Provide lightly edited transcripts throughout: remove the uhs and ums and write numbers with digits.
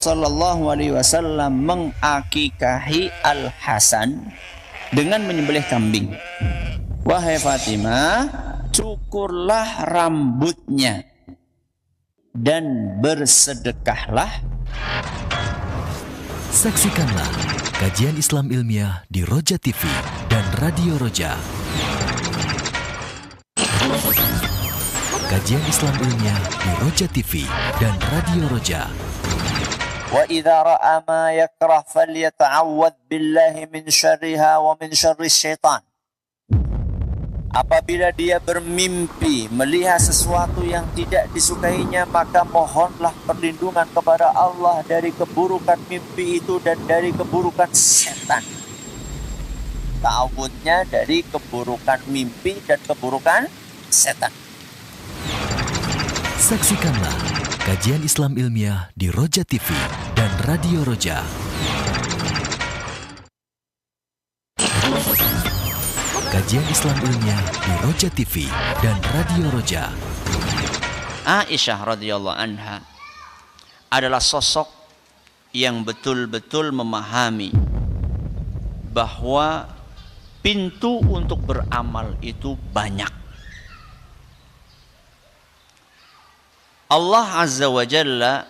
Sallallahu alaihi wasallam mengakikahi Al-Hasan dengan menyembelih kambing. Wahai Fatimah, cukurlah rambutnya dan bersedekahlah. Saksikanlah kajian Islam ilmiah di Roja TV dan Radio Roja. Kajian Islam ilmiah di Roja TV dan Radio Roja. Wa idza ra'a ma yakrah falyata'awwadz billahi min syarriha wa min syarris syaitan. Apabila dia bermimpi melihat sesuatu yang tidak disukainya, maka mohonlah perlindungan kepada Allah dari keburukan mimpi itu dan dari keburukan setan. Ta'awudnya dari keburukan mimpi dan keburukan setan. Saksikanlah kajian Islam ilmiah di Roja TV dan Radio Roja. Kajian Islam ilmiah di Roja TV dan Radio Roja. Aisyah radhiyallahu anha adalah sosok yang betul-betul memahami bahwa pintu untuk beramal itu banyak. Allah Azza wa Jalla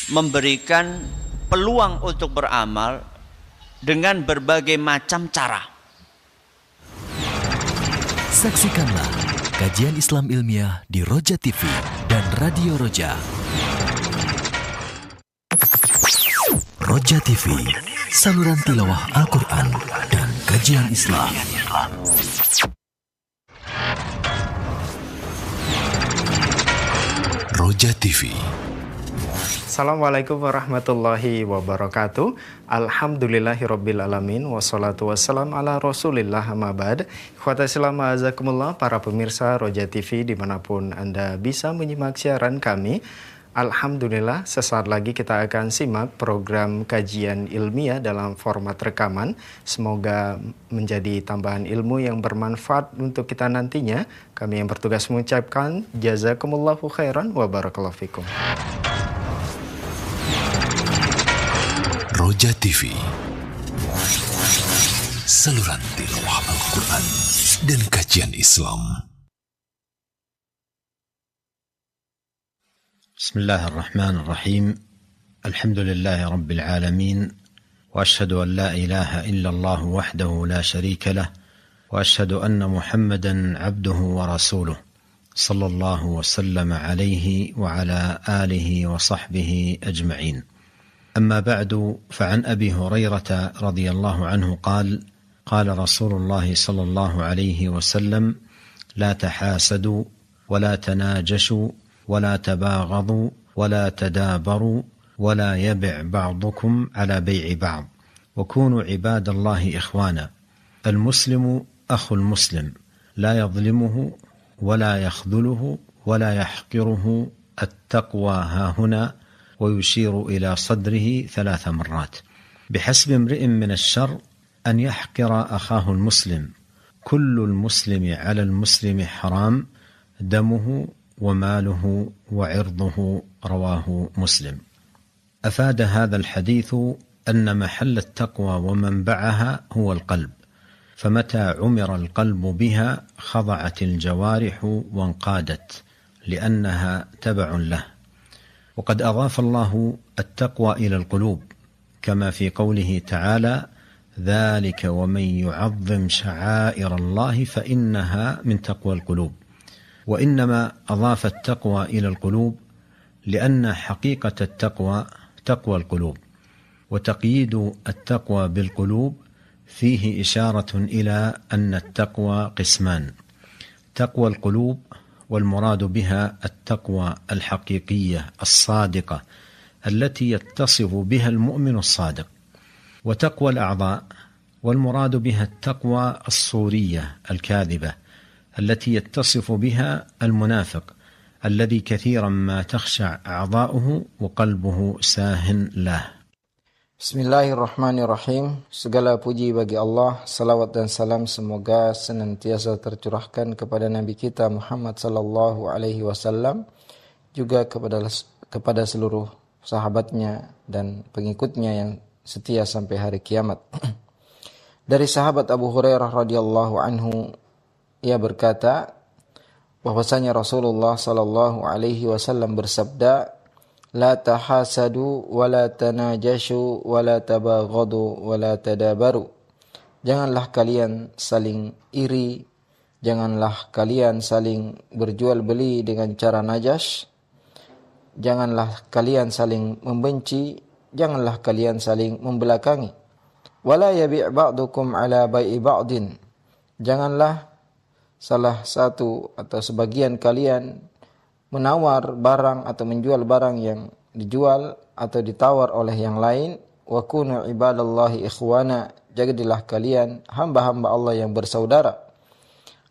memberikan peluang untuk beramal dengan berbagai macam cara. Saksikanlah kajian Islam ilmiah di Roja TV dan Radio Roja. Roja TV, saluran tilawah Al-Quran dan kajian Islam. Roja TV. Assalamualaikum warahmatullahi wabarakatuh. Alhamdulillahirrabbilalamin. Wassalatu wassalam ala rasulillah amma ba'd. Ikhwata Islam azakumullah, para pemirsa Roja TV dimanapun Anda bisa menyimak siaran kami. Alhamdulillah, sesaat lagi kita akan simak program kajian ilmiah dalam format rekaman. Semoga menjadi tambahan ilmu yang bermanfaat untuk kita nantinya. Kami yang bertugas mengucapkan jazakumullahu khairan wa barakallahu fikum. Roja TV, saluran tilawah Al-Quran dan kajian Islam. بسم الله الرحمن الرحيم. الحمد لله رب العالمين، وأشهد أن لا إله إلا الله وحده لا شريك له، وأشهد أن محمدا عبده ورسوله صلى الله وسلم عليه وعلى آله وصحبه أجمعين. أما بعد، فعن أبي هريرة رضي الله عنه قال: قال رسول الله صلى الله عليه وسلم: لا تحاسدوا ولا تناجشوا ولا تباغضوا ولا تدابروا ولا يبع بعضكم على بيع بعض، وكونوا عباد الله إخوانا. المسلم أخو المسلم، لا يظلمه ولا يخذله ولا يحقره. التقوى هاهنا، ويشير إلى صدره 3 مرات. بحسب امرئ من الشر أن يحقر أخاه المسلم. كل المسلم على المسلم حرام، دمه وماله وعرضه. رواه مسلم. أفاد هذا الحديث أن محل التقوى ومنبعها هو القلب، فمتى عمر القلب بها خضعت الجوارح وانقادت، لأنها تبع له. وقد أضاف الله التقوى إلى القلوب، كما في قوله تعالى: ذلك ومن يعظم شعائر الله فإنها من تقوى القلوب. وإنما أضاف التقوى إلى القلوب لأن حقيقة التقوى تقوى القلوب، وتقييد التقوى بالقلوب فيه إشارة إلى أن التقوى قسمان: تقوى القلوب، والمراد بها التقوى الحقيقية الصادقة التي يتصف بها المؤمن الصادق، وتقوى الأعضاء، والمراد بها التقوى الصورية الكاذبة التي يتصف بها المنافق الذي كثيرا ما تخشع أعضاؤه وقلبه ساهن له. Bismillahirrahmanirrahim. Segala puji bagi Allah, salawat dan salam semoga senantiasa tercurahkan kepada Nabi kita Muhammad sallallahu alaihi wasallam, juga kepada seluruh sahabatnya dan pengikutnya yang setia sampai hari kiamat. Dari sahabat Abu Hurairah radhiyallahu anhu, ia berkata bahwasanya Rasulullah sallallahu alaihi wasallam bersabda, "La tahasadu wa la tanajashu wa la tabaghadu wa la tadabaru." Janganlah kalian saling iri, janganlah kalian saling berjual beli dengan cara najas, janganlah kalian saling membenci, janganlah kalian saling membelakangi. Wala yabi' ba'dukum ala bai'i ba'din. Janganlah salah satu atau sebagian kalian menawar barang atau menjual barang yang dijual atau ditawar oleh yang lain. Wa kunu ibadallahi ikhwana. Jadilah kalian hamba-hamba Allah yang bersaudara.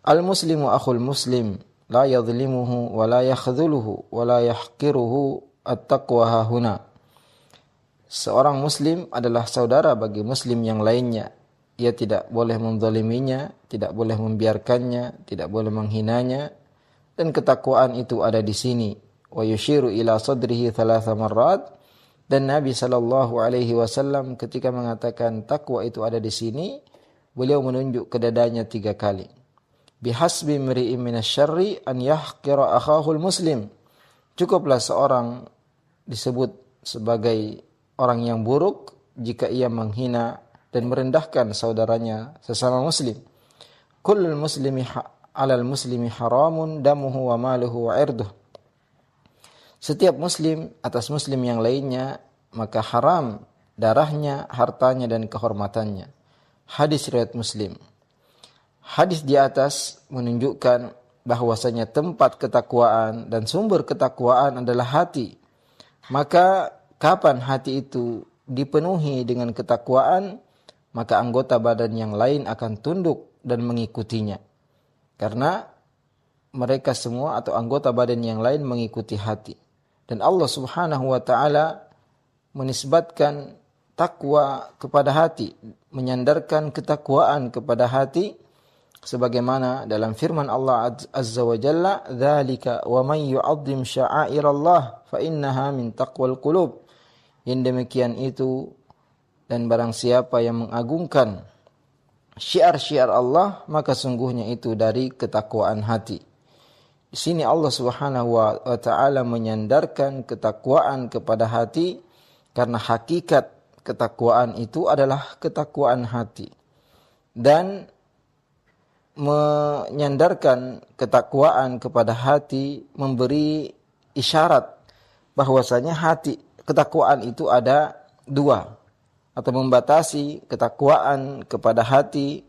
Al-muslimu akhul muslim, la yadhlimuhu wa la yakhdhuluhu wa la yahqiruhu, at-taqwa hahuna. Seorang muslim adalah saudara bagi muslim yang lainnya. Ia tidak boleh menzaliminya, tidak boleh membiarkannya, tidak boleh menghinanya, dan ketakwaan itu ada di sini. Wa yushiru ila sadrihi 3 marrat. Dan Nabi SAW ketika mengatakan takwa itu ada di sini, beliau menunjuk ke dadanya 3 kali. Bihasbi mri'in minasyarri an yahqira akhahul muslim. Cukuplah seorang disebut sebagai orang yang buruk jika ia menghina dan merendahkan saudaranya sesama muslim. Kullul muslimi 'alal muslimi haramun damuhu wa maluhu wa 'irduh. Setiap muslim atas muslim yang lainnya maka haram darahnya, hartanya dan kehormatannya. Hadis riwayat Muslim. Hadis di atas menunjukkan bahwasanya tempat ketakwaan dan sumber ketakwaan adalah hati. Maka kapan hati itu dipenuhi dengan ketakwaan, maka anggota badan yang lain akan tunduk dan mengikutinya. Karena mereka semua atau anggota badan yang lain mengikuti hati. Dan Allah Subhanahu wa taala menisbatkan takwa kepada hati, menyandarkan ketakwaan kepada hati sebagaimana dalam firman Allah Azza wa Jalla, "Dzalika wa man yu'azzim sya'airallah fa innaha min taqwal qulub." Yang demikian itu, dan barang siapa yang mengagungkan syiar-syiar Allah, maka sungguhnya itu dari ketakwaan hati. Di sini Allah Subhanahu wa taala menyandarkan ketakwaan kepada hati karena hakikat ketakwaan itu adalah ketakwaan hati. Dan menyandarkan ketakwaan kepada hati memberi isyarat bahwasanya hati ketakwaan itu ada 2, atau membatasi ketakwaan kepada hati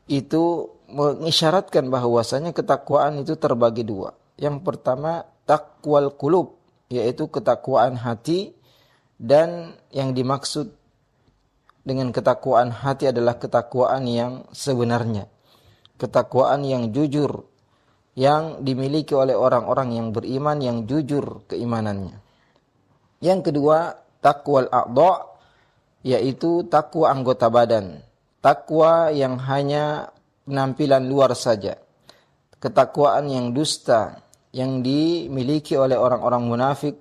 itu mengisyaratkan bahwasanya ketakwaan itu terbagi 2. Yang pertama taqwal qulub, yaitu ketakwaan hati, dan yang dimaksud dengan ketakwaan hati adalah ketakwaan yang sebenarnya, ketakwaan yang jujur, yang dimiliki oleh orang-orang yang beriman, yang jujur keimanannya. Yang kedua taqwal a'dha, yaitu takwa anggota badan, takwa yang hanya penampilan luar saja, ketakwaan yang dusta yang dimiliki oleh orang-orang munafik,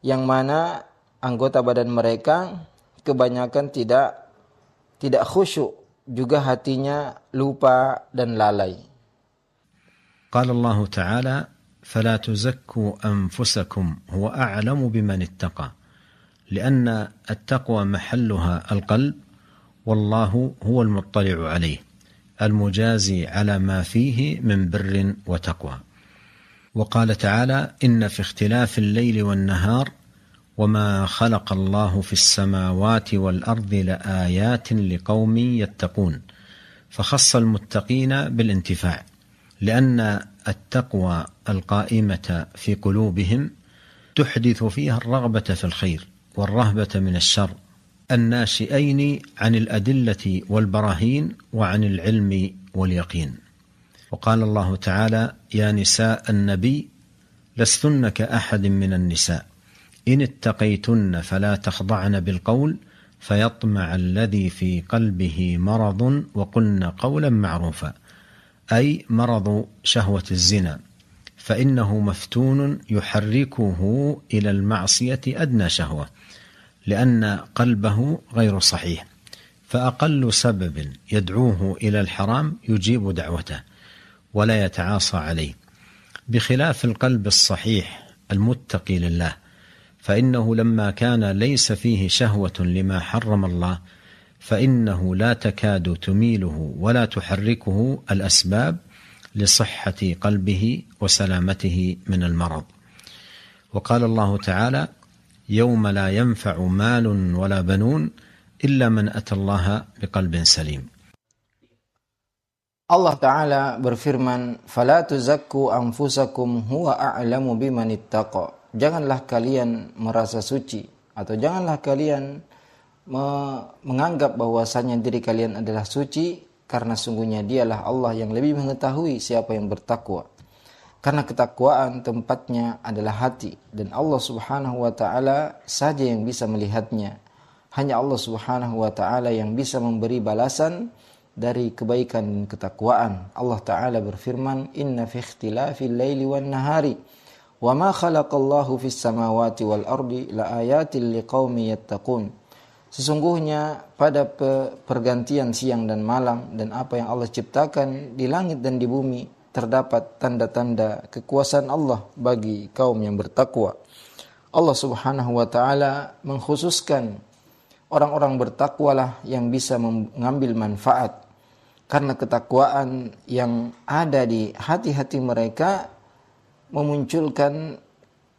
yang mana anggota badan mereka kebanyakan tidak khusyuk, juga hatinya lupa dan lalai. Qala Allah Ta'ala, "Fala tuzakku anfusakum huwa a'lamu biman ittaqa." لأن التقوى محلها القلب والله هو المطلع عليه المجازي على ما فيه من بر وتقوى. وقال تعالى: إن في اختلاف الليل والنهار وما خلق الله في السماوات والأرض لآيات لقوم يتقون. فخص المتقين بالانتفاع لأن التقوى القائمة في قلوبهم تحدث فيها الرغبة في الخير والرهبة من الشر الناشئين عن الأدلة والبراهين وعن العلم واليقين. وقال الله تعالى: يا نساء النبي لستن كأحد من النساء إن اتقيتن فلا تخضعن بالقول فيطمع الذي في قلبه مرض وقلن قولا معروفا، أي مرض شهوة الزنا. فإنه مفتون يحركه إلى المعصية أدنى شهوة، لأن قلبه غير صحيح، فأقل سبب يدعوه إلى الحرام يجيب دعوته ولا يتعاصى عليه، بخلاف القلب الصحيح المتقي لله، فإنه لما كان ليس فيه شهوة لما حرم الله فإنه لا تكاد تميله ولا تحركه الأسباب لصحة قلبه وسلامته من المرض. وقال الله تعالى: يوم لا ينفع مال ولا بنون إلا من أتى الله بقلب سليم. Allah Ta'ala berfirman, فَلَا تُزَكُّوا أَنفُسَكُمْ هُوَ أَعْلَمُ بِمَنِ اتَّقَى. Janganlah kalian merasa suci, atau janganlah kalian menganggap bahwasanya diri kalian adalah suci, karena sungguhnya dialah Allah yang lebih mengetahui siapa yang bertakwa. Karena ketakwaan tempatnya adalah hati, dan Allah Subhanahu wa Ta'ala saja yang bisa melihatnya. Hanya Allah Subhanahu wa Ta'ala yang bisa memberi balasan dari kebaikan dan ketakwaan. Allah Ta'ala berfirman, Inna fi ikhtilafil laili wan nahari wa ma khalaqallahu fis samawati wal ardi la ayatin liqaumi yattaqun. Sesungguhnya pada pergantian siang dan malam dan apa yang Allah ciptakan di langit dan di bumi terdapat tanda-tanda kekuasaan Allah bagi kaum yang bertakwa. Allah Subhanahu wa Ta'ala mengkhususkan orang-orang bertakwalah yang bisa mengambil manfaat, karena ketakwaan yang ada di hati-hati mereka memunculkan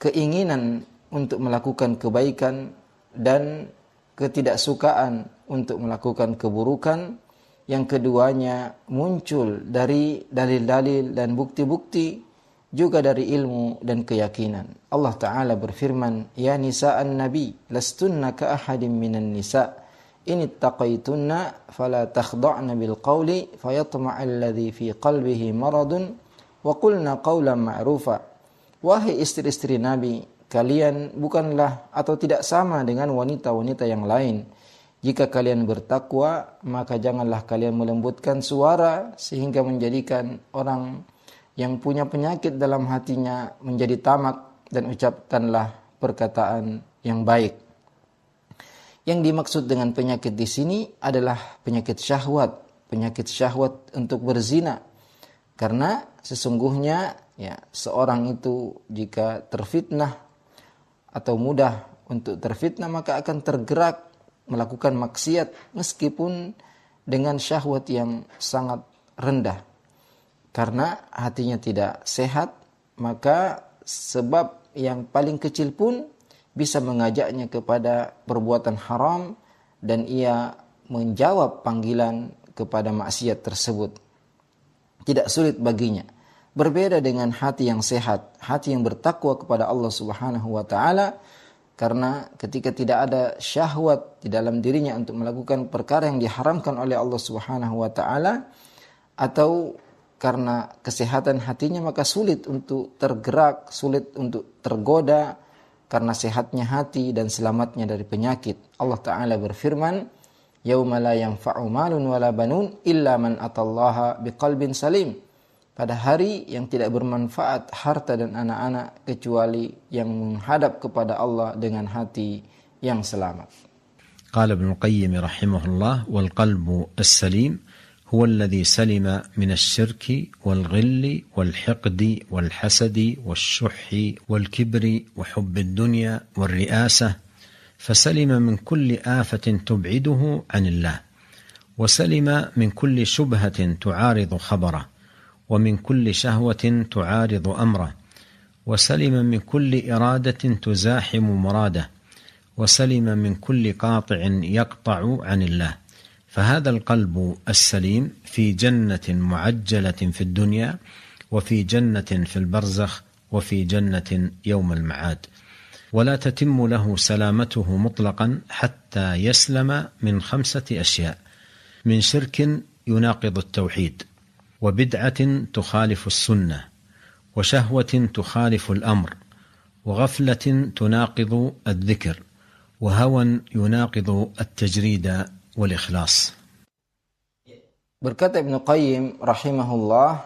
keinginan untuk melakukan kebaikan dan ketidaksukaan untuk melakukan keburukan. Yang keduanya muncul dari dalil-dalil dan bukti-bukti, juga dari ilmu dan keyakinan. Allah Ta'ala berfirman, Ya nisa'an nabi, lastunna ka ahadim minan nisa' in ittaqaytunna fala takhda'na bil qawli fayatma'al ladzi fi qalbihi maradun wa qulna qawlan ma'rufa. Wahai istri-istri Nabi, kalian bukanlah atau tidak sama dengan wanita-wanita yang lain. Jika kalian bertakwa, maka janganlah kalian melembutkan suara sehingga menjadikan orang yang punya penyakit dalam hatinya menjadi tamak, dan ucapkanlah perkataan yang baik. Yang dimaksud dengan penyakit di sini adalah penyakit syahwat untuk berzina. Karena sesungguhnya seorang itu jika terfitnah atau mudah untuk terfitnah, maka akan tergerak melakukan maksiat meskipun dengan syahwat yang sangat rendah. Karena hatinya tidak sehat, maka sebab yang paling kecil pun bisa mengajaknya kepada perbuatan haram, dan ia menjawab panggilan kepada maksiat tersebut. Tidak sulit baginya. Berbeda dengan hati yang sehat, hati yang bertakwa kepada Allah Subhanahu wa Ta'ala, karena ketika tidak ada syahwat di dalam dirinya untuk melakukan perkara yang diharamkan oleh Allah Subhanahu wa Ta'ala, atau karena kesehatan hatinya, maka sulit untuk tergerak, sulit untuk tergoda, karena sehatnya hati dan selamatnya dari penyakit. Allah Ta'ala berfirman, Yauma la yanfa'u malun wala banun illa man atallaha biqalbin salim. Pada hari yang tidak bermanfaat harta dan anak-anak kecuali yang menghadap kepada Allah dengan hati yang selamat. Qala Ibnu Qayyim rahimahullah, wal qalbu as-salim هو الذي سلم من الشرك والغل والحقد والحسد والشح والكبر وحب الدنيا والرئاسة، فسلم من كل آفة تبعده عن الله، وسلم من كل شبهة تعارض خبره، ومن كل شهوة تعارض أمره، وسلم من كل إرادة تزاحم مراده، وسلم من كل قاطع يقطع عن الله. فهذا القلب السليم في جنة معجلة في الدنيا، وفي جنة في البرزخ، وفي جنة يوم المعاد. ولا تتم له سلامته مطلقا حتى يسلم من 5 أشياء: من شرك يناقض التوحيد، وبدعة تخالف السنة، وشهوة تخالف الأمر، وغفلة تناقض الذكر، وهوى يناقض التجريد والإخلاص. Berkata Ibnu Qayyim rahimahullah,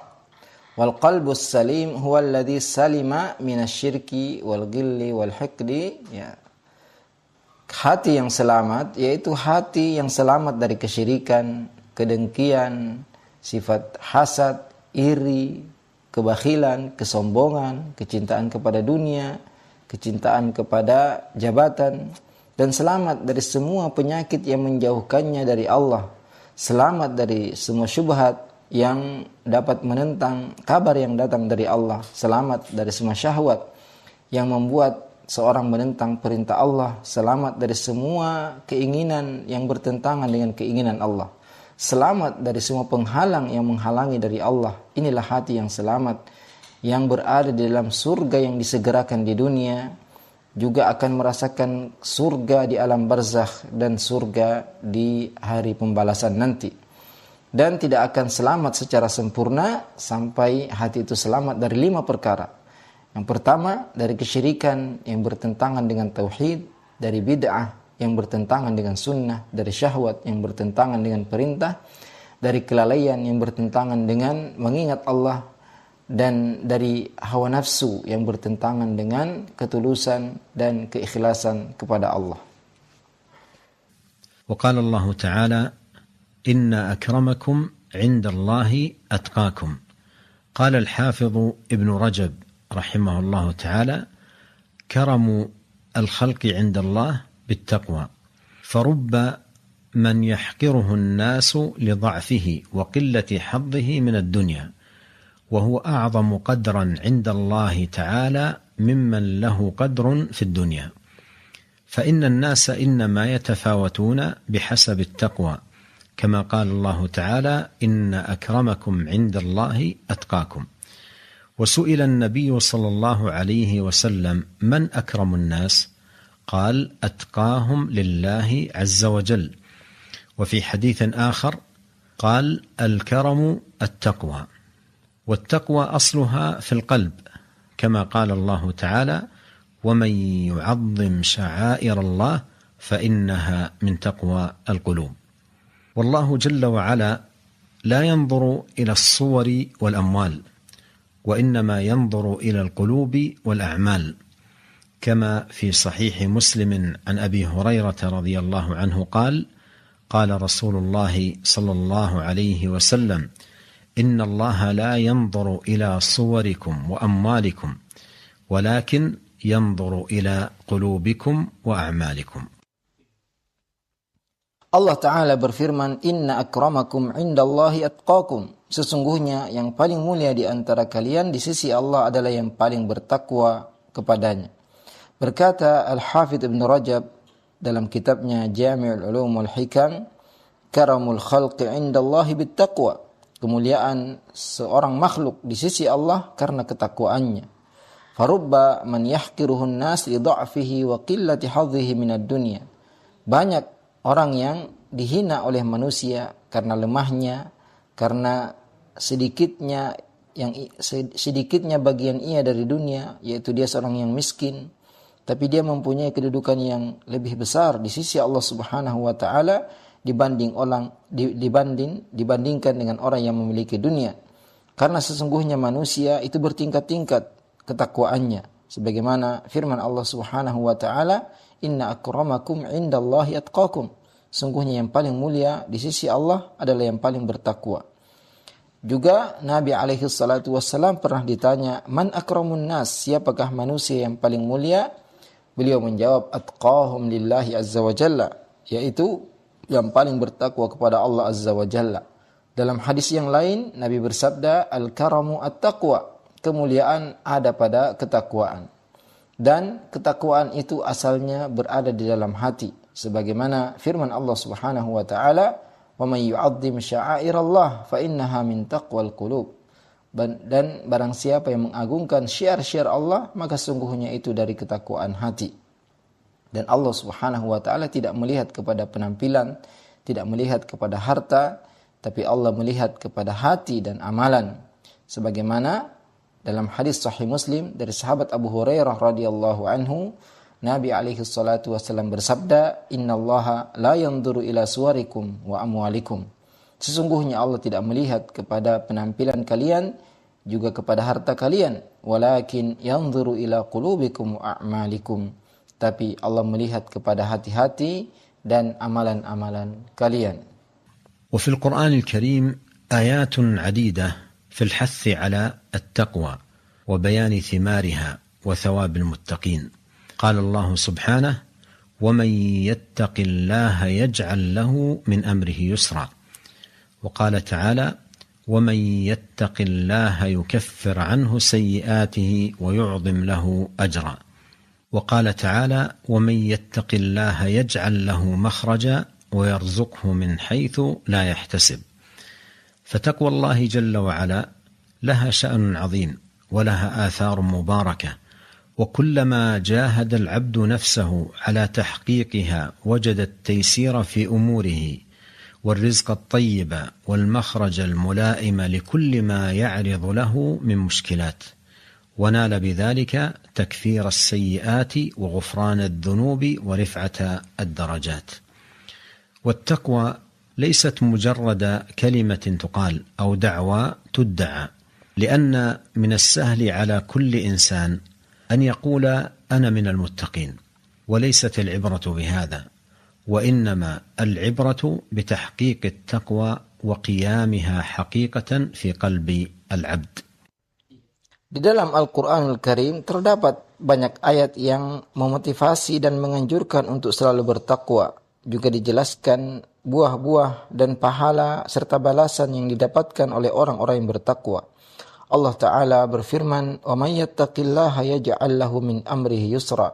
Wal qalbus salim huwa alladhi salima minasyirki wal ghilli wal hiqdi. Ya. Hati yang selamat yaitu hati yang selamat dari kesyirikan, kedengkian, sifat hasad, iri, kebakhilan, kesombongan, kecintaan kepada dunia, kecintaan kepada jabatan, dan selamat dari semua penyakit yang menjauhkannya dari Allah, selamat dari semua syubhat yang dapat menentang kabar yang datang dari Allah, selamat dari semua syahwat yang membuat seorang menentang perintah Allah, selamat dari semua keinginan yang bertentangan dengan keinginan Allah, selamat dari semua penghalang yang menghalangi dari Allah. Inilah hati yang selamat, yang berada di dalam surga yang disegerakan di dunia, juga akan merasakan surga di alam barzakh dan surga di hari pembalasan nanti. Dan tidak akan selamat secara sempurna sampai hati itu selamat dari 5 perkara. Yang pertama, dari kesyirikan yang bertentangan dengan tauhid, dari bid'ah yang bertentangan dengan sunnah, dari syahwat yang bertentangan dengan perintah, dari kelalaian yang bertentangan dengan mengingat Allah, dan dari hawa nafsu yang bertentangan dengan ketulusan dan keikhlasan kepada Allah. Wa qala Allah Ta'ala, inna akramakum 'inda Allahi atqakum. Qala al-Hafidh Ibn Rajab رحمه الله تعالى كرم الخلق عند الله بالتقوى فرب من يحقره الناس لضعفه وقلة حظه من الدنيا وهو أعظم قدرا عند الله تعالى ممن له قدر في الدنيا فإن الناس إنما يتفاوتون بحسب التقوى كما قال الله تعالى إن أكرمكم عند الله أتقاكم. وسئل النبي صلى الله عليه وسلم من أكرم الناس؟ قال أتقاهم لله عز وجل. وفي حديث آخر قال الكرم التقوى، والتقوى أصلها في القلب كما قال الله تعالى ومن يعظم شعائر الله فإنها من تقوى القلوب. والله جل وعلا لا ينظر إلى الصور والأموال وإنما ينظر إلى القلوب والأعمال كما في صحيح مسلم عن أبي هريرة رضي الله عنه قال قال رسول الله صلى الله عليه وسلم إن الله لا ينظر إلى صوركم وأموالكم ولكن ينظر إلى قلوبكم وأعمالكم. Allah Ta'ala berfirman, Inna akramakum indallahi atqakum. Sesungguhnya yang paling mulia di antara kalian di sisi Allah adalah yang paling bertakwa kepadanya. Berkata Al-Hafidh Ibn Rajab dalam kitabnya Jami'ul Ulum wal Hikam, karamul khalqi indallahi bittaqwa. Kemuliaan seorang makhluk di sisi Allah karena ketakwaannya. Farubba man yahqiruhun nas li dha'fihi wa qillati hadhihi minad dunya. Banyak orang yang dihina oleh manusia karena lemahnya, karena sedikitnya bagian ia dari dunia, yaitu dia seorang yang miskin, tapi dia mempunyai kedudukan yang lebih besar di sisi Allah Subhanahu wa taala dibandingkan dengan orang yang memiliki dunia. Karena sesungguhnya manusia itu bertingkat-tingkat ketakwaannya, sebagaimana firman Allah Subhanahu wa taala, Inna akramakum indallahi atqakum. Sungguhnya yang paling mulia di sisi Allah adalah yang paling bertakwa. Juga Nabi alaihi salatu wassalam pernah ditanya, Man akramun nas? Siapakah manusia yang paling mulia? Beliau menjawab, Atqahum lillahi azza wa jalla, yaitu yang paling bertakwa kepada Allah azza wa jalla. Dalam hadis yang lain Nabi bersabda, Al-karamu at-taqwa. Kemuliaan ada pada ketakwaan. Dan ketakwaan itu asalnya berada di dalam hati, sebagaimana firman Allah Subhanahu wa taala, "Wa may yu'azzim sya'airallah fa innaha min taqwal qulub." Dan barang siapa yang mengagungkan syiar-syiar Allah, maka sungguhnya itu dari ketakwaan hati. Dan Allah Subhanahu wa taala tidak melihat kepada penampilan, tidak melihat kepada harta, tapi Allah melihat kepada hati dan amalan. Sebagaimana dalam hadis Sahih Muslim dari sahabat Abu Hurairah radhiyallahu anhu, Nabi alaihi salatu wasallam bersabda, Innallaha la yanzuru ila suwarikum wa amwalikum. Sesungguhnya Allah tidak melihat kepada penampilan kalian juga kepada harta kalian, walakin yanzuru ila qulubikum wa a'malikum, tapi Allah melihat kepada hati-hati dan amalan-amalan kalian. وفي القرآن الكريم آيات عديدة في الحث على التقوى وبيان ثمارها وثواب المتقين. قال الله سبحانه: ومن يتق الله يجعل له من أمره يسرا. وقال تعالى: ومن يتق الله يكفر عنه سيئاته ويعظم له أجرا. وقال تعالى: ومن يتق الله يجعل له مخرجا ويرزقه من حيث لا يحتسب. فتقوى الله جل وعلا لها شأن عظيم ولها آثار مباركة، وكلما جاهد العبد نفسه على تحقيقها وجد التيسير في أموره والرزق الطيب والمخرج الملائم لكل ما يعرض له من مشكلات، ونال بذلك تكفير السيئات وغفران الذنوب ورفعة الدرجات. والتقوى ليست مجرد كلمة تقال أو دعوى تدعى، لأن من السهل على كل إنسان أن يقول أنا من المتقين، وليست العبرة بهذا، وإنما العبرة بتحقيق التقوى وقيامها حقيقة في قلب العبد. Di dalam Al-Quranul Karim terdapat banyak ayat yang memotivasi dan menganjurkan untuk selalu bertakwa. Juga dijelaskan buah-buah dan pahala serta balasan yang didapatkan oleh orang-orang yang bertakwa. Allah Ta'ala berfirman, وَمَنْ يَتَّقِ اللَّهَ يَجْعَلْ لَهُ مِنْ أَمْرِهِ يُسْرًا.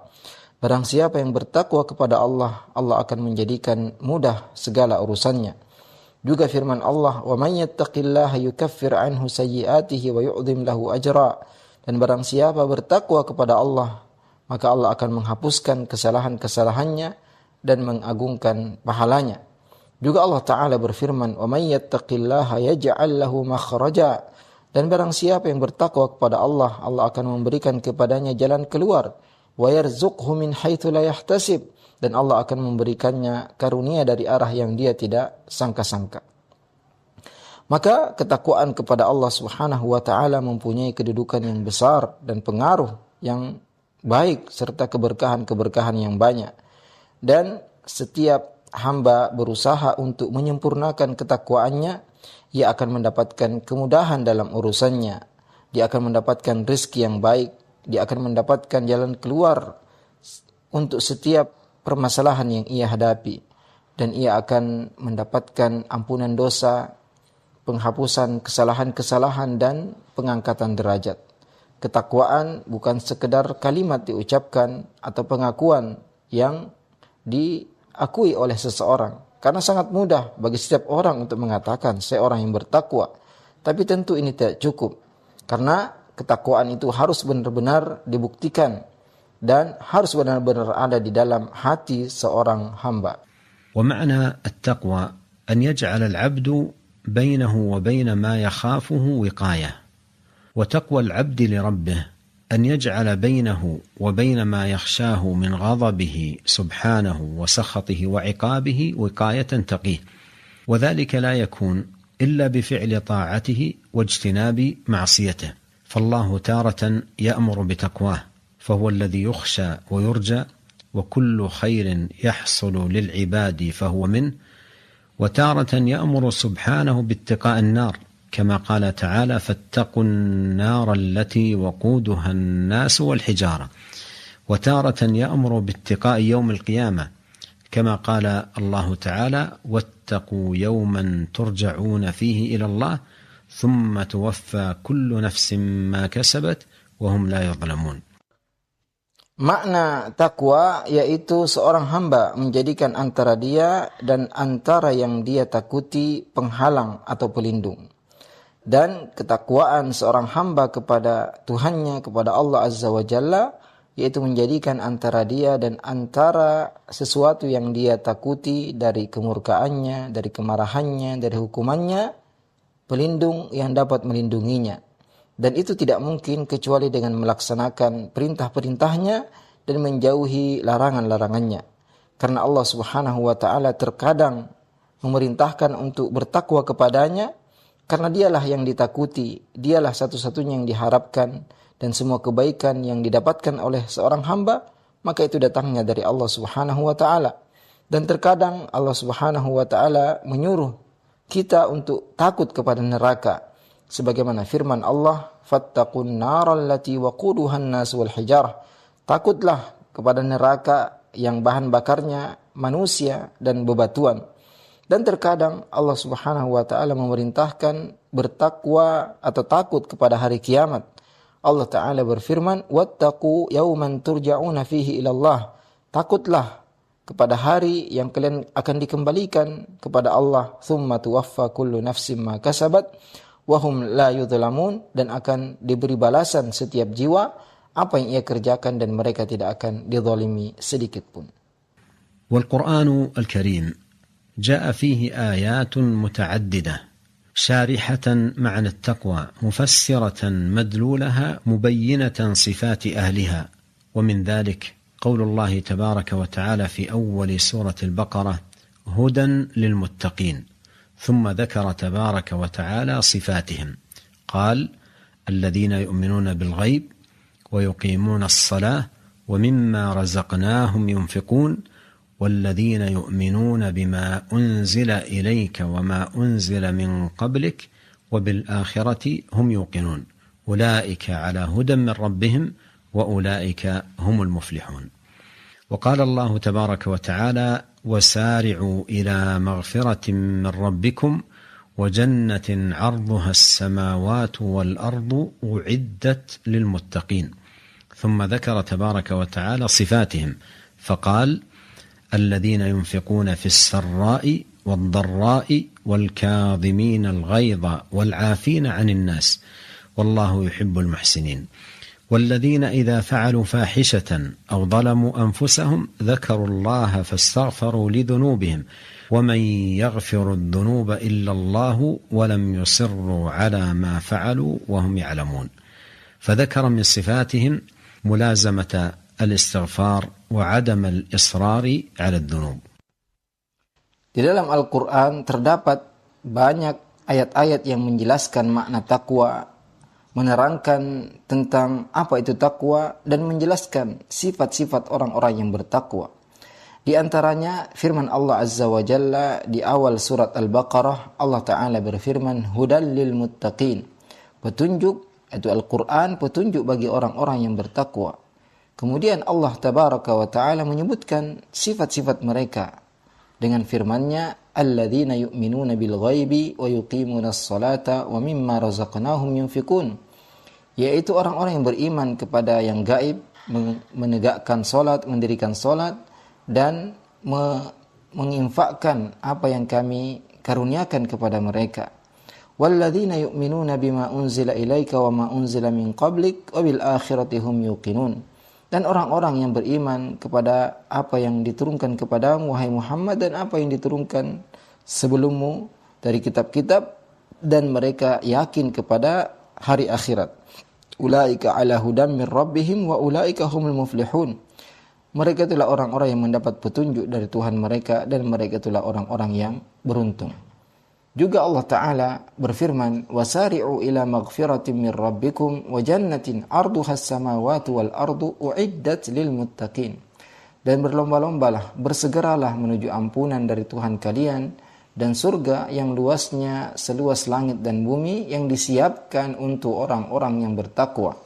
Barang siapa yang bertakwa kepada Allah, Allah akan menjadikan mudah segala urusannya. Juga firman Allah, وَمَنْ يَتَّقِ اللَّهَ يُكَفِّرْ عَنْهُ سَيِّئَاتِهِ وَيُعْظِمْ لَهُ أَجْرًا. Dan barang siapa bertakwa kepada Allah, maka Allah akan menghapuskan kesalahan-kesalahannya dan mengagungkan pahalanya. Juga Allah Ta'ala berfirman, وَمَنْ يَتَّقِ اللَّهَ يَجْعَلْ لَهُ مَخْرَجًا. Dan barang siapa yang bertakwa kepada Allah, Allah akan memberikan kepadanya jalan keluar. وَيَرْزُقْهُ مِنْ حَيْثُ لَا يَحْتَسِبْ. Dan Allah akan memberikannya karunia dari arah yang dia tidak sangka-sangka. Maka ketakwaan kepada Allah Subhanahu wa Ta'ala mempunyai kedudukan yang besar dan pengaruh yang baik serta keberkahan-keberkahan yang banyak. Dan setiap hamba berusaha untuk menyempurnakan ketakwaannya, ia akan mendapatkan kemudahan dalam urusannya. Dia akan mendapatkan rezeki yang baik. Dia akan mendapatkan jalan keluar untuk setiap permasalahan yang ia hadapi. Dan ia akan mendapatkan ampunan dosa, penghapusan kesalahan-kesalahan, dan pengangkatan derajat. Ketakwaan bukan sekedar kalimat diucapkan atau pengakuan yang diakui oleh seseorang. Karena sangat mudah bagi setiap orang untuk mengatakan saya orang yang bertakwa. Tapi tentu ini tidak cukup. Karena ketakwaan itu harus benar-benar dibuktikan dan harus benar-benar ada di dalam hati seorang hamba. ومعنى التقوى أن يجعل العبد بينه وبين ما يخافه وقاية. وتقوى العبد لربه أن يجعل بينه وبين ما يخشاه من غضبه سبحانه وسخطه وعقابه وقاية تقيه، وذلك لا يكون إلا بفعل طاعته واجتناب معصيته. فالله تارة يأمر بتقواه فهو الذي يخشى ويرجى، وكل خير يحصل للعباد فهو منه، وتارة يأمر سبحانه باتقاء النار كما قال تعالى: فاتقوا النار التي وقودها الناس والحجارة. وتارة يأمر باتقاء يوم القيامة كما قال الله تعالى: واتقوا يوما ترجعون فيه إلى الله ثم توفى كل نفس ما كسبت وهم لا يظلمون. Makna takwa yaitu seorang hamba menjadikan antara dia dan antara yang dia takuti penghalang atau pelindung. Dan ketakwaan seorang hamba kepada Tuhannya, kepada Allah Azza wa Jalla, yaitu menjadikan antara dia dan antara sesuatu yang dia takuti dari kemurkaannya, dari kemarahannya, dari hukumannya, pelindung yang dapat melindunginya. Dan itu tidak mungkin kecuali dengan melaksanakan perintah-perintahnya dan menjauhi larangan-larangannya. Karena Allah Subhanahu wa Ta'ala terkadang memerintahkan untuk bertakwa kepadanya, Karena dialah yang ditakuti, dialah satu-satunya yang diharapkan, dan semua kebaikan yang didapatkan oleh seorang hamba, maka itu datangnya dari Allah Subhanahu wa ta'ala. Dan terkadang Allah Subhanahu wa ta'ala menyuruh kita untuk takut kepada neraka. Sebagaimana firman Allah, "Fattaqun naral lati waquduhan nas wal hijarah." Takutlah kepada neraka yang bahan bakarnya manusia dan bebatuan. Dan terkadang Allah Subhanahu wa ta'ala memerintahkan bertakwa atau takut kepada hari kiamat. Allah Ta'ala berfirman, "Wattaqu yawman turja'una fihi ilallah." Takutlah kepada hari yang kalian akan dikembalikan kepada Allah. "Thumma tuwaffa kullu nafsin ma kasabat wa hum la yudhlamun." Dan akan diberi balasan setiap jiwa apa yang ia kerjakan dan mereka tidak akan dizalimi sedikit pun. والقرآن الكريم جاء فيه آيات متعددة شارحة معنى التقوى مفسرة مدلولها مبينة صفات أهلها، ومن ذلك قول الله تبارك وتعالى في أول سورة البقرة: هدى للمتقين، ثم ذكر تبارك وتعالى صفاتهم، قال: الذين يؤمنون بالغيب ويقيمون الصلاة ومما رزقناهم ينفقون والذين يؤمنون بما أنزل إليك وما أنزل من قبلك وبالآخرة هم يوقنون أولئك على هدى من ربهم وأولئك هم المفلحون. وقال الله تبارك وتعالى: وسارعوا إلى مغفرة من ربكم وجنة عرضها السماوات والأرض أعدت للمتقين. ثم ذكر تبارك وتعالى صفاتهم فقال: الذين ينفقون في السراء والضراء والكاظمين الغيظ والعافين عن الناس والله يحب المحسنين والذين إذا فعلوا فاحشة أو ظلموا أنفسهم ذكروا الله فاستغفروا لذنوبهم ومن يغفر الذنوب إلا الله ولم يصروا على ما فعلوا وهم يعلمون. فذكر من صفاتهم ملازمة الاستغفار وعدم الإصرار على الذنوب. Di dalam Al-Quran terdapat banyak ayat-ayat yang menjelaskan makna takwa, menerangkan tentang apa itu takwa, dan menjelaskan sifat-sifat orang-orang yang bertakwa. Di antaranya firman Allah Azza wa Jalla di awal surat Al-Baqarah, Allah Ta'ala berfirman, "Hudal lil muttaqin." Petunjuk, itu Al-Quran, petunjuk bagi orang-orang yang bertakwa. Kemudian Allah Tabaraka wa Ta'ala menyebutkan sifat-sifat mereka dengan firman-Nya, "Alladzina yu'minuna bil ghaibi wa yuqimunas salata wa mimma razaqnahum yunfiqun." Yaitu orang-orang yang beriman kepada yang gaib, menegakkan salat, mendirikan salat, dan menginfakkan apa yang kami karuniakan kepada mereka. "Walladzina yu'minuna bima unzila ilaika wa ma unzila min qablik wa bil akhirati hum yuqinun." Dan orang-orang yang beriman kepada apa yang diturunkan kepadamu, wahai Muhammad, dan apa yang diturunkan sebelummu dari kitab-kitab, dan mereka yakin kepada hari akhirat. Ulaika ala hudam min rabbihim wa ulaika humul muflihun. Mereka itulah orang-orang yang mendapat petunjuk dari Tuhan mereka, dan mereka itulah orang-orang yang beruntung. Juga Allah Ta'ala berfirman, "Wasari'u ila maghfiratin min rabbikum wa jannatin arduhas samawati wal ardu u'iddat lil muttaqin." Dan berlomba-lombalah, bersegeralah menuju ampunan dari Tuhan kalian, dan surga yang luasnya seluas langit dan bumi yang disiapkan untuk orang-orang yang bertakwa.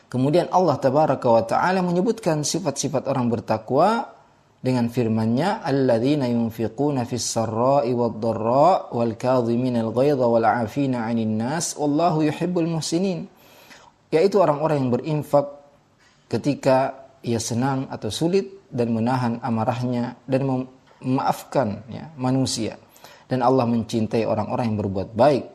Kemudian Allah Tabaraka wa Ta'ala menyebutkan sifat-sifat orang bertakwa dengan firman-Nya, "Alladzina yunfiquna fis sarra'i wad dharra wal kadhimina al ghaidha wal 'afina 'anil nas wallahu yuhibbul muhsinin." Yaitu orang-orang yang berinfak ketika ia senang atau sulit, dan menahan amarahnya, dan memaafkan manusia. Dan Allah mencintai orang-orang yang berbuat baik.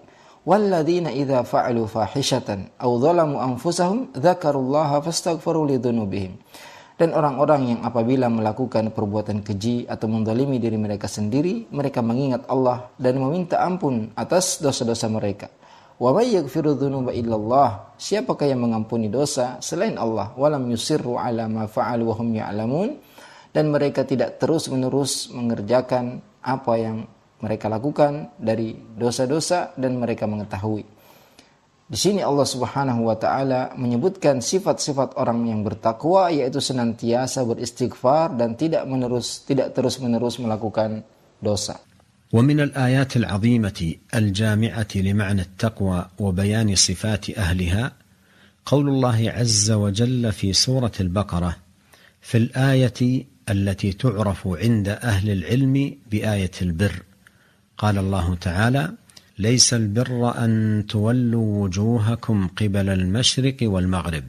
"Walladzina idza fa'alu fahishatan aw dhalamu anfusahum dzakarullaha fastaghfiru lidzunubihim." Dan orang-orang yang apabila melakukan perbuatan keji atau menzalimi diri mereka sendiri, mereka mengingat Allah dan meminta ampun atas dosa-dosa mereka. "Wa may yaghfiru dzunuba illallah." Siapakah yang mengampuni dosa selain Allah? "Walam yusirru ala ma fa'alu wa hum ya'lamun." Dan mereka tidak terus-menerus mengerjakan apa yang mereka lakukan dari dosa-dosa dan mereka mengetahui. Di sini Allah Subhanahu wa taala menyebutkan sifat-sifat orang yang bertakwa, yaitu senantiasa beristighfar dan tidak terus-menerus melakukan dosa. ومن الآيات العظيمة الجامعة لمعنى التقوى وبيان صفات أهلها قول الله عز وجل في سورة البقرة في الآية التي تعرف عند أهل العلم بآية البر. قال الله تعالى: ليس البر أن تولوا وجوهكم قبل المشرق والمغرب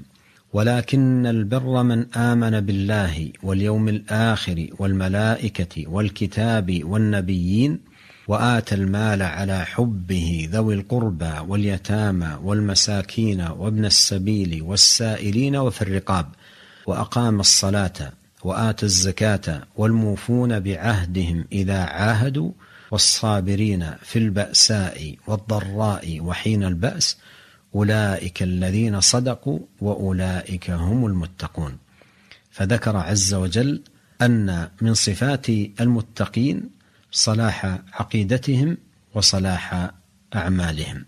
ولكن البر من آمن بالله واليوم الآخر والملائكة والكتاب والنبيين وآتى المال على حبه ذوي القربى واليتامى والمساكين وابن السبيل والسائلين وفي الرقاب وأقام الصلاة وآتى الزكاة والموفون بعهدهم إذا عاهدوا والصابرين في البأساء والضراء وحين البأس أولئك الذين صدقوا وأولئك هم المتقون. فذكر عز وجل أن من صفات المتقين صلاح عقيدتهم وصلاح أعمالهم.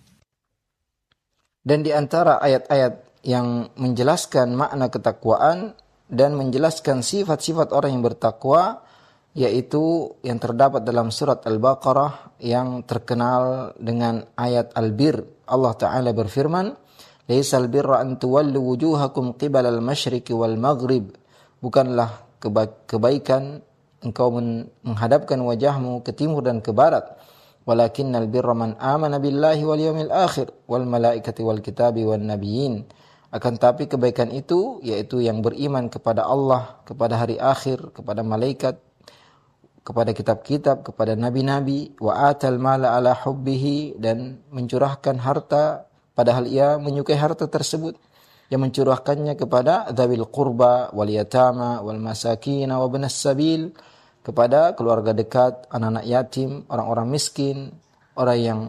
Dan di antara ayat-ayat yang menjelaskan makna ketakwaan dan menjelaskan sifat-sifat orang yang bertakwa, yaitu yang terdapat dalam surat Al-Baqarah yang terkenal dengan ayat Al-Bir. Allah Ta'ala berfirman, "Laisal birra an tuwallu wujuhakum qibala al-masyriqi wal maghrib." Bukanlah kebaikan engkau menghadapkan wajahmu ke timur dan ke barat. Walakinnal birra man amana billahi wal yawmil akhir wal malaikati wal kitabi wan nabiyyin. Akan tapi kebaikan itu yaitu yang beriman kepada Allah, kepada hari akhir, kepada malaikat, kepada kitab-kitab, kepada nabi-nabi, wa atal mala ala hubbihi, dan mencurahkan harta padahal ia menyukai harta tersebut, yang mencurahkannya kepada dzawil qurba wal yatama wal masakin wa ibnas sabil, kepada keluarga dekat, anak-anak yatim, orang-orang miskin, orang yang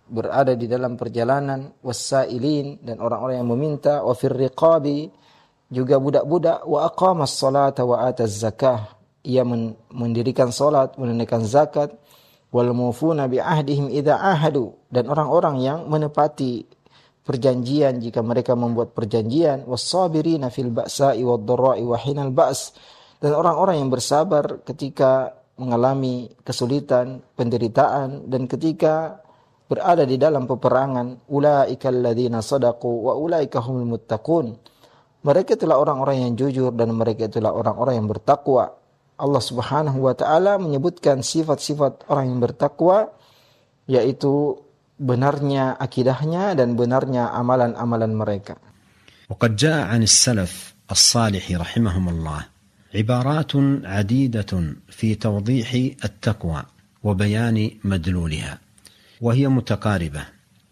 berada di dalam perjalanan, wasailin, dan orang-orang yang meminta, wa fir riqabi, juga budak-budak, wa aqamas salata wa ataz zakah, ia mendirikan salat, menunaikan zakat, wal mufuna bi ahdihim idza ahadu, dan orang-orang yang menepati perjanjian jika mereka membuat perjanjian, was-sabirina fil ba'sa'i wad-dharra'i wa hinal ba's, dan orang-orang yang bersabar ketika mengalami kesulitan, penderitaan, dan ketika berada di dalam peperangan. Ulaika alladzina sadaqu wa ulaika humul muttaqun. Mereka itulah orang-orang yang jujur dan mereka itulah orang-orang yang bertakwa. Allah Subhanahu wa taala menyebutkan sifat-sifat orang yang bertakwa, yaitu benarnya akidahnya dan benarnya amalan-amalan mereka. وقد جاء عن السلف الصالح رحمهم الله عبارات عديدة في توضيح التقوى وبيان مدلولها وهي متقاربة.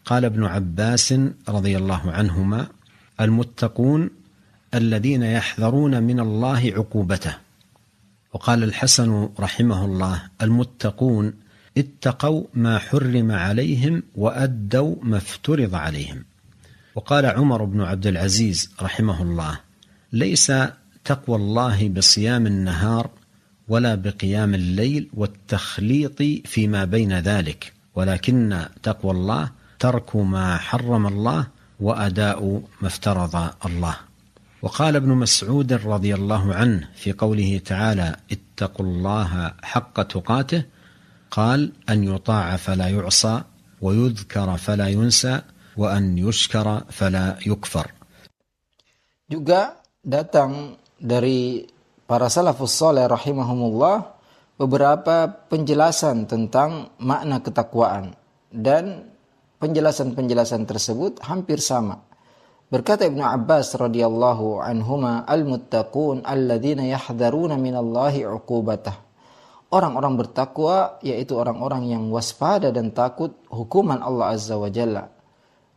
قال ابن عباس رضي الله عنهما: المتقون الذين يحذرون من الله عقوبته. وقال الحسن رحمه الله: المتقون اتقوا ما حرم عليهم وأدوا ما افترض عليهم. وقال عمر بن عبد العزيز رحمه الله: ليس تقوى الله بصيام النهار ولا بقيام الليل والتخليط فيما بين ذلك، ولكن تقوى الله ترك ما حرم الله وأداء ما افترض الله. وقال ابن مسعود رضي الله عنه في قوله تعالى: اتقوا الله حق تقاته، قال: أن يطاع فلا يعصى ويذكر فلا ينسى وأن يشكر فلا يكفر. Juga datang dari para salafus saleh rahimahumullah beberapa penjelasan tentang makna ketakwaan, dan penjelasan-penjelasan tersebut hampir sama. Berkata Ibnu Abbas radhiyallahu anhuma, al-muttaqun alladzina yahdharuna minallahi 'uqubatah. Orang-orang bertakwa yaitu orang-orang yang waspada dan takut hukuman Allah Azza wa Jalla.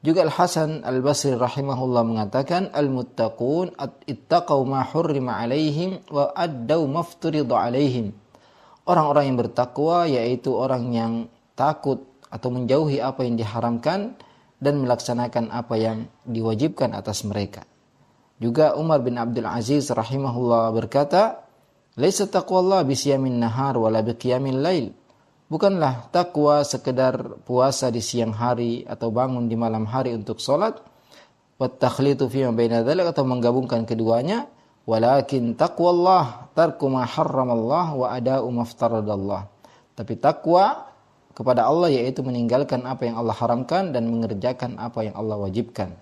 Juga Al-Hasan Al-Basri rahimahullah mengatakan, al-muttaqun ittaqau ma hurrima alaihim wa addau mafturida alaihim. Orang-orang yang bertakwa yaitu orang yang takut atau menjauhi apa yang diharamkan dan melaksanakan apa yang diwajibkan atas mereka. Juga Umar bin Abdul Aziz rahimahullah berkata, laisa taqwallah bisiyamin nahar wala biqiyamil lail, bukanlah takwa sekedar puasa di siang hari atau bangun di malam hari untuk sholat, wat takhlitu fi ma baina dzalik, atau menggabungkan keduanya, walakin taqwallah tarku ma harramallah wa ada'u ma aftaradallah. Tapi takwa kepada Allah yaitu meninggalkan apa yang Allah haramkan dan mengerjakan apa yang Allah wajibkan.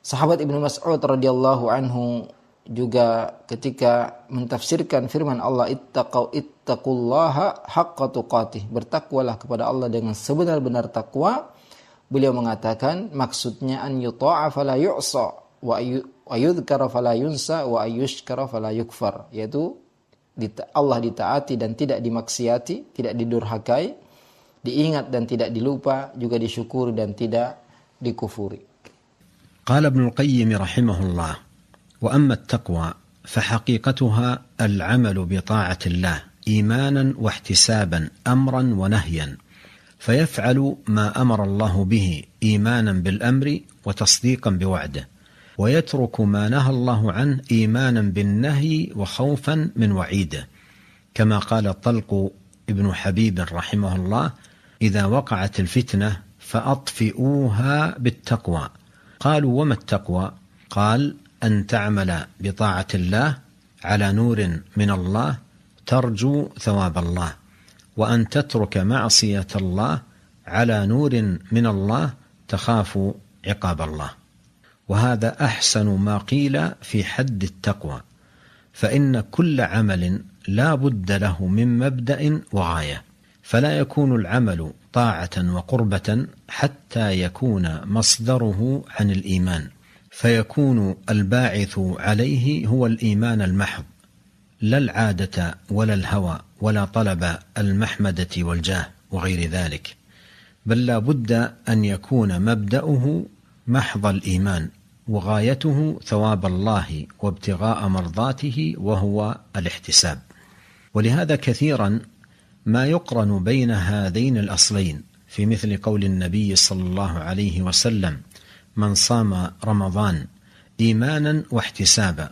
Sahabat Ibnu Mas'ud radhiyallahu anhu juga ketika mentafsirkan firman Allah, ittaqullaha haqqa tuqatih, bertakwalah kepada Allah dengan sebenar-benar takwa, beliau mengatakan maksudnya an yuta'a fala yu'sa wa yudhkara fala yunsa wa yushkara fala yukfar, yaitu Allah ditaati dan tidak dimaksiati, tidak didurhakai, diingat dan tidak dilupa, juga disyukuri dan tidak dikufuri. Qala Ibnu Al-Qayyim rahimahullah: وأما التقوى فحقيقتها العمل بطاعة الله إيمانا واحتسابا أمرا ونهيا، فيفعل ما أمر الله به إيمانا بالأمر وتصديقا بوعده، ويترك ما نهى الله عنه إيمانا بالنهي وخوفا من وعيده، كما قال طلق ابن حبيب رحمه الله: إذا وقعت الفتنة فأطفئوها بالتقوى. قالوا: وما التقوى؟ قال: أن تعمل بطاعة الله على نور من الله ترجو ثواب الله، وأن تترك معصية الله على نور من الله تخاف عقاب الله. وهذا أحسن ما قيل في حد التقوى، فإن كل عمل لا بد له من مبدأ وغاية، فلا يكون العمل طاعة وقربة حتى يكون مصدره عن الإيمان، فيكون الباعث عليه هو الإيمان المحض، لا العادة ولا الهوى ولا طلب المحمدة والجاه وغير ذلك، بل لا بد أن يكون مبدأه محض الإيمان وغايته ثواب الله وابتغاء مرضاته وهو الاحتساب. ولهذا كثيرا ما يقرن بين هذين الأصلين في مثل قول النبي صلى الله عليه وسلم: من صام رمضان إيمانا واحتسابا،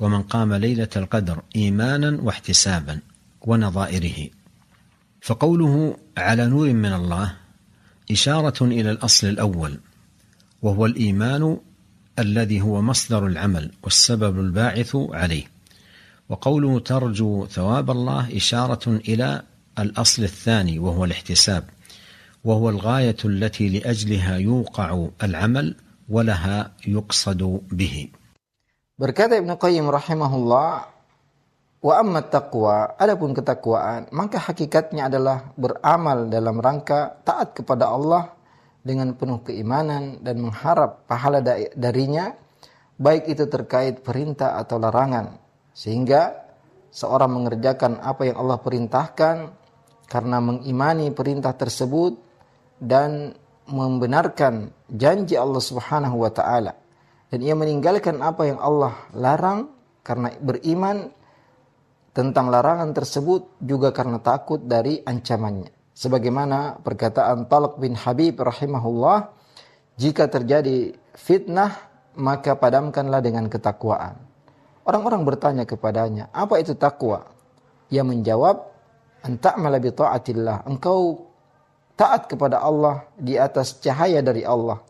ومن قام ليلة القدر إيمانا واحتسابا، ونظائره. فقوله على نور من الله إشارة إلى الأصل الأول، وهو الإيمان الذي هو مصدر العمل والسبب الباعث عليه. وقوله ترجو ثواب الله إشارة إلى الأصل الثاني، وهو الاحتساب، وهو الغاية التي لأجلها يوقع العمل ولها يقصد به. Berkata Ibnu Qayyim rahimahullah, wa amma taqwa, adapun ketakwaan, maka hakikatnya adalah beramal dalam rangka taat kepada Allah dengan penuh keimanan dan mengharap pahala darinya, baik itu terkait perintah atau larangan, sehingga seorang mengerjakan apa yang Allah perintahkan karena mengimani perintah tersebut dan membenarkan janji Allah Subhanahu wa taala, dan ia meninggalkan apa yang Allah larang karena beriman tentang larangan tersebut, juga karena takut dari ancamannya. Sebagaimana perkataan Talq bin Habib rahimahullah, jika terjadi fitnah maka padamkanlah dengan ketakwaan. Orang-orang bertanya kepadanya, apa itu takwa? Ia menjawab, an ta'mala bi ta'atillah, engkau taat kepada Allah di atas cahaya dari Allah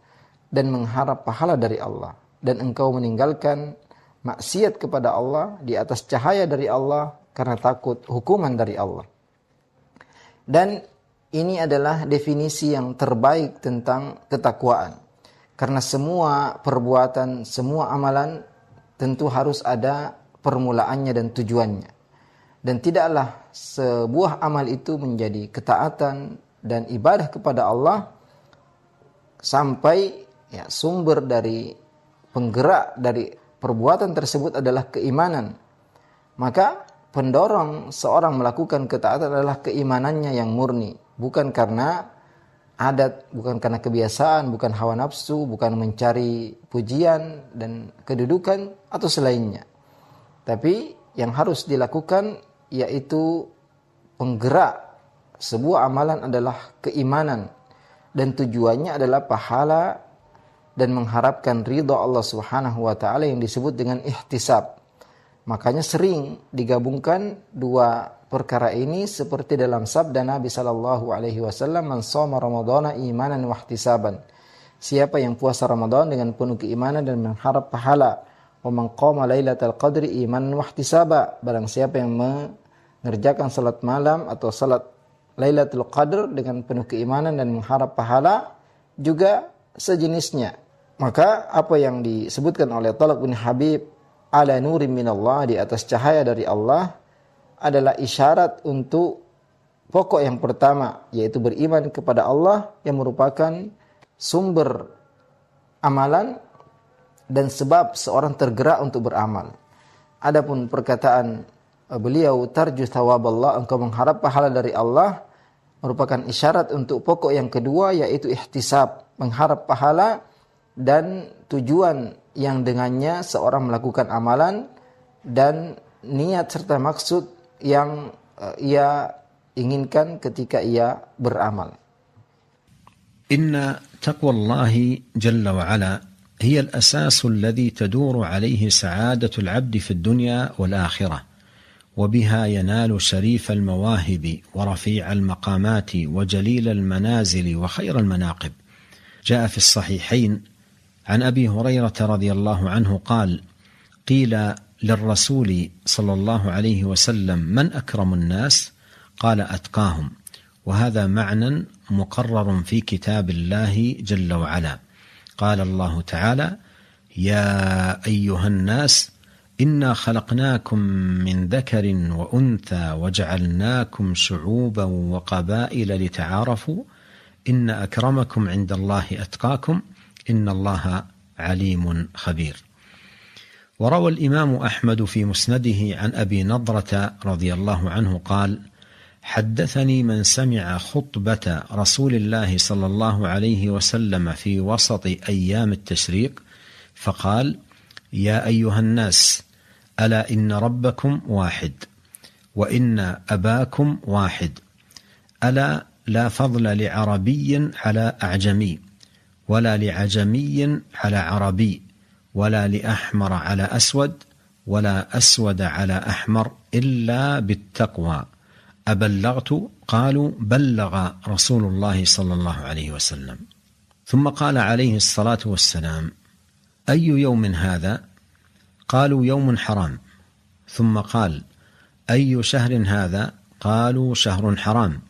dan mengharap pahala dari Allah, dan engkau meninggalkan maksiat kepada Allah di atas cahaya dari Allah karena takut hukuman dari Allah. Dan ini adalah definisi yang terbaik tentang ketakwaan, karena semua perbuatan, semua amalan tentu harus ada permulaannya dan tujuannya, dan tidaklah sebuah amal itu menjadi ketaatan dan ibadah kepada Allah sampai sumber dari penggerak dari perbuatan tersebut adalah keimanan. Maka pendorong seorang melakukan ketaatan adalah keimanannya yang murni, bukan karena adat, bukan karena kebiasaan, bukan hawa nafsu, bukan mencari pujian dan kedudukan atau selainnya. Tapi yang harus dilakukan yaitu penggerak sebuah amalan adalah keimanan, dan tujuannya adalah pahala dan mengharapkan ridha Allah Subhanahu wa taala yang disebut dengan ihtisab. Makanya sering digabungkan dua perkara ini seperti dalam sabda Nabi sallallahu alaihi wasallam, "Man shoma ramadhana imanan wa ihtisaban." Siapa yang puasa Ramadan dengan penuh keimanan dan mengharap pahala. "Wa man qama lailatal qadri imanan wa ihtisaba." Barang siapa yang mengerjakan salat malam atau salat Lailatul Qadr dengan penuh keimanan dan mengharap pahala, juga sejenisnya. Maka apa yang disebutkan oleh Talaq bin Habib, ala nurim minallah, di atas cahaya dari Allah, adalah isyarat untuk pokok yang pertama, yaitu beriman kepada Allah yang merupakan sumber amalan dan sebab seorang tergerak untuk beramal. Adapun perkataan beliau, tarju thawaballah, engkau mengharap pahala dari Allah, merupakan isyarat untuk pokok yang kedua, yaitu ihtisab, mengharap pahala dan tujuan yang dengannya seorang melakukan amalan dan niat serta maksud yang ia inginkan ketika ia beramal. إن تقوى الله جل وعلا هي الأساس الذي تدور عليه سعادة العبد في الدنيا والآخرة، وبها ينال شريف المواهب ورفيع المقامات وجليل المنازل وخير المناقب. جاء في الصحيحين عن أبي هريرة رضي الله عنه قال: قيل للرسول صلى الله عليه وسلم: من أكرم الناس؟ قال: أتقاهم. وهذا معنى مقرر في كتاب الله جل وعلا. قال الله تعالى: يا أيها الناس إنا خلقناكم من ذكر وأنثى وجعلناكم شعوبا وقبائل لتعارفوا إن أكرمكم عند الله أتقاكم إن الله عليم خبير. وروى الإمام أحمد في مسنده عن أبي نضرة رضي الله عنه قال: حدثني من سمع خطبة رسول الله صلى الله عليه وسلم في وسط أيام التشريق فقال: يا أيها الناس ألا إن ربكم واحد وإن أباكم واحد، ألا لا فضل لعربي على أعجمي ولا لعجمي على عربي ولا لأحمر على أسود ولا أسود على أحمر إلا بالتقوى. أبلغت؟ قالوا: بلغ رسول الله صلى الله عليه وسلم. ثم قال عليه الصلاة والسلام: أي يوم هذا؟ قالوا: يوم حرام. ثم قال: أي شهر هذا؟ قالوا: شهر حرام.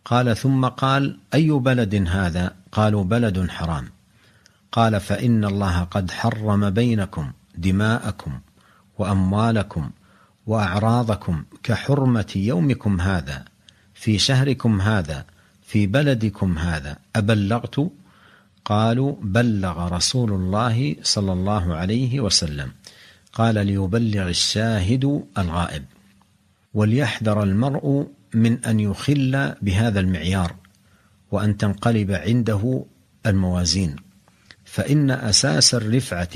قال ثم قال: أي بلد هذا؟ قالوا: بلد حرام. قال: فإن الله قد حرم بينكم دماءكم وأموالكم وأعراضكم كحرمة يومكم هذا في شهركم هذا في بلدكم هذا. أبلغت؟ قالوا: بلغ رسول الله صلى الله عليه وسلم. قال: ليبلغ الشاهد الغائب. وليحذر المرء من أن يخل بهذا المعيار وأن تنقلب عنده الموازين، فإن أساس الرفعة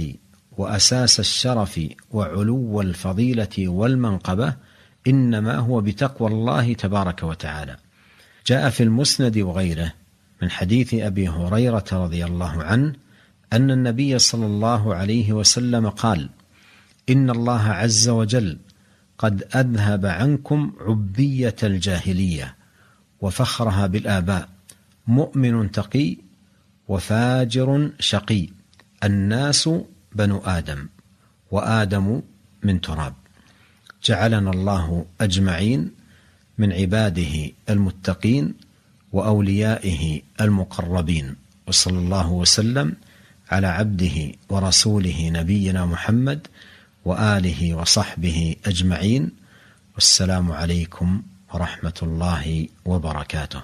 وأساس الشرف وعلو الفضيلة والمنقبة إنما هو بتقوى الله تبارك وتعالى. جاء في المسند وغيره من حديث أبي هريرة رضي الله عنه أن النبي صلى الله عليه وسلم قال: إن الله عز وجل قد أذهب عنكم عبية الجاهلية وفخرها بالآباء، مؤمن تقي وفاجر شقي، الناس بنو آدم وآدم من تراب. جعلنا الله أجمعين من عباده المتقين وأوليائه المقربين. وصلى الله وسلم على عبده ورسوله نبينا محمد وآله وصحبه أجمعين، والسلام عليكم ورحمة الله وبركاته.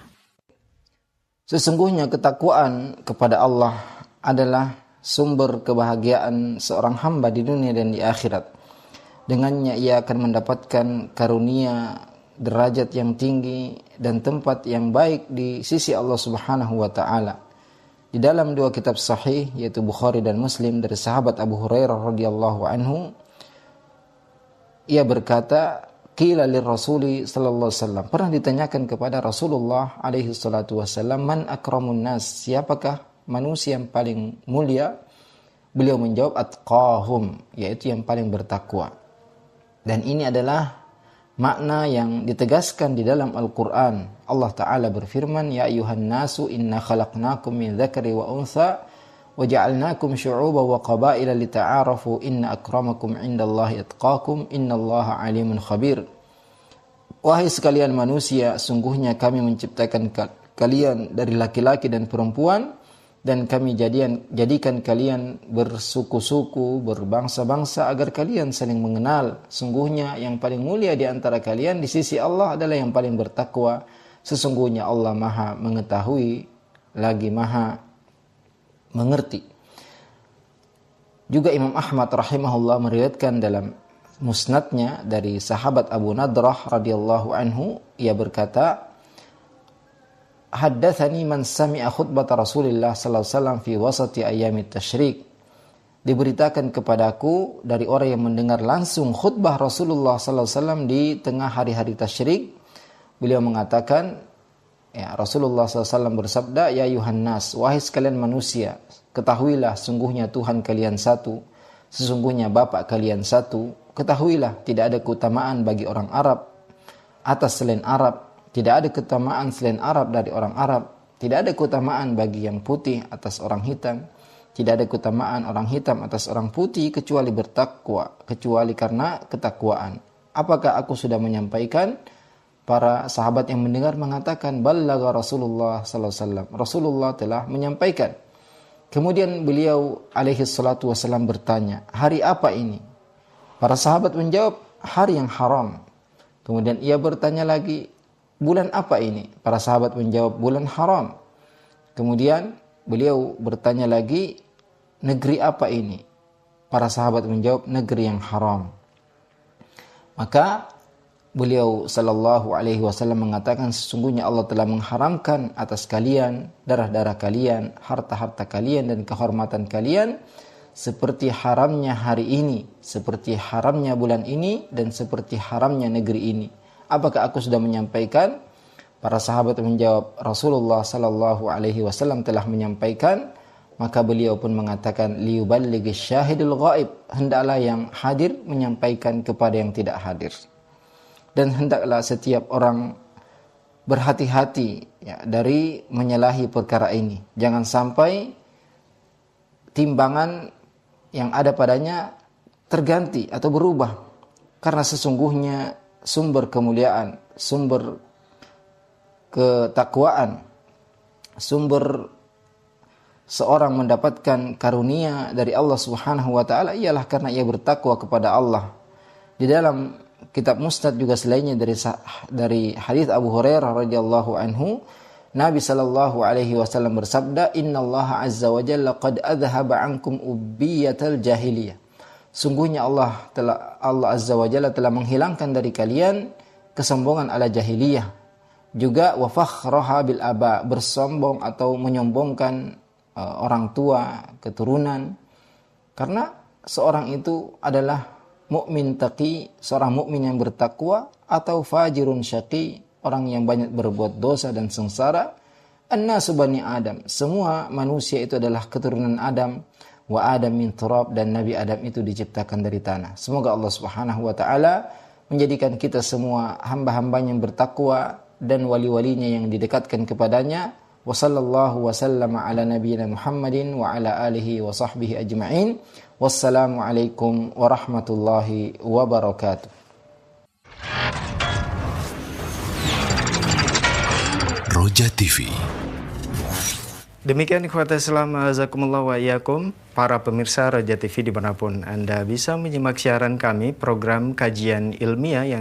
Sesungguhnya ketakwaan kepada Allah adalah sumber kebahagiaan seorang hamba di dunia dan di akhirat. Dengannya ia akan mendapatkan karunia, derajat yang tinggi dan tempat yang baik di sisi Allah Subhanahu wa taala. Di dalam dua kitab sahih yaitu Bukhari dan Muslim dari sahabat Abu Hurairah radhiyallahu anhu, ia berkata, qila lirrasuli sallallahu alaihi wasallam, pernah ditanyakan kepada Rasulullah alaihi salatu wasallam, man akramun nas, siapakah manusia yang paling mulia? Beliau menjawab, atqahum, yaitu yang paling bertakwa. Dan ini adalah makna yang ditegaskan di dalam Al-Quran. Allah Ta'ala berfirman, Ya ayuhan nasu inna khalaqnakum min dzakari wa untha wa ja'alnakum syu'uban wa qabaila lita'arafu inna akramakum indallahi atqakum innallaha alimun khabir. Wahai sekalian manusia, sungguhnya kami menciptakan kalian dari laki-laki dan perempuan, dan kami jadikan kalian bersuku-suku, berbangsa-bangsa agar kalian saling mengenal. Sungguhnya yang paling mulia di antara kalian di sisi Allah adalah yang paling bertakwa. Sesungguhnya Allah Maha mengetahui lagi Maha mengerti. Juga Imam Ahmad rahimahullah meriwayatkan dalam musnadnya dari sahabat Abu Nadrah radhiyallahu anhu, ia berkata, Haddatsani man sami'a khutbata Rasulillah sallallahu alaihi wasallam fi wasati ayyamit tasyrik. Diberitakan kepadaku dari orang yang mendengar langsung khutbah Rasulullah sallallahu alaihi wasallam di tengah hari-hari tasyrik. Beliau mengatakan, ya, Rasulullah sallallahu alaihi wasallam bersabda, Ya ayuhan nas, wahai sekalian manusia, ketahuilah sungguhnya Tuhan kalian satu, sesungguhnya Bapa kalian satu. Ketahuilah tidak ada keutamaan bagi orang Arab atas selain Arab. Tidak ada keutamaan selain Arab dari orang Arab. Tidak ada keutamaan bagi yang putih atas orang hitam. Tidak ada keutamaan orang hitam atas orang putih kecuali bertakwa, kecuali karena ketakwaan. Apakah aku sudah menyampaikan? Para sahabat yang mendengar mengatakan, Ballagha Rasulullah sallallahu alaihi wasallam. Rasulullah telah menyampaikan. Kemudian beliau alaihi salatu wasallam bertanya, hari apa ini? Para sahabat menjawab, hari yang haram. Kemudian ia bertanya lagi, bulan apa ini? Para sahabat menjawab, bulan haram. Kemudian beliau bertanya lagi, negeri apa ini? Para sahabat menjawab, negeri yang haram. Maka beliau sallallahu alaihi wasallam mengatakan, sesungguhnya Allah telah mengharamkan atas kalian darah-darah kalian, harta-harta kalian dan kehormatan kalian seperti haramnya hari ini, seperti haramnya bulan ini, dan seperti haramnya negeri ini. Apakah aku sudah menyampaikan? Para sahabat menjawab, Rasulullah sallallahu alaihi wasallam telah menyampaikan. Maka beliau pun mengatakan, liyuballighi syahidul ghaib, hendaklah yang hadir menyampaikan kepada yang tidak hadir. Dan hendaklah setiap orang berhati-hati ya, dari menyalahi perkara ini. Jangan sampai timbangan yang ada padanya terganti atau berubah, karena sesungguhnya sumber kemuliaan, sumber ketakwaan, sumber seorang mendapatkan karunia dari Allah Subhanahu wa taala ialah karena ia bertakwa kepada Allah. Di dalam kitab Musnad juga selainnya dari hadis Abu Hurairah radhiyallahu anhu, Nabi sallallahu alaihi wasallam bersabda, Innallaha azza wa jalla qad adhhaba ankum ubbiyatal jahiliyah. Sungguhnya Allah azza wa jalla telah menghilangkan dari kalian kesombongan ala jahiliyah. Juga wa fakhraha bil aba, bersombong atau menyombongkan orang tua, keturunan. Karena seorang itu adalah mukmin taqi, seorang mukmin yang bertakwa, atau fajirun syaqi, orang yang banyak berbuat dosa dan sengsara. An-nasu bani Adam, semua manusia itu adalah keturunan Adam. Wa Adam min turab, dan Nabi Adam itu diciptakan dari tanah. Semoga Allah Subhanahu wa taala menjadikan kita semua hamba-hambanya yang bertakwa dan wali-walinya yang didekatkan kepadanya. Wa sallallahu wa sallama ala nabiyyina Muhammadin wa ala alihi wa sahbihi ajma'in. Wassalamu alaikum warahmatullahi wabarakatuh. Roja TV. Demikian ikhwata Islam, azakumullah wa iyyakum, para pemirsa Roja TV dimanapun Anda bisa menyimak siaran kami, program kajian ilmiah yang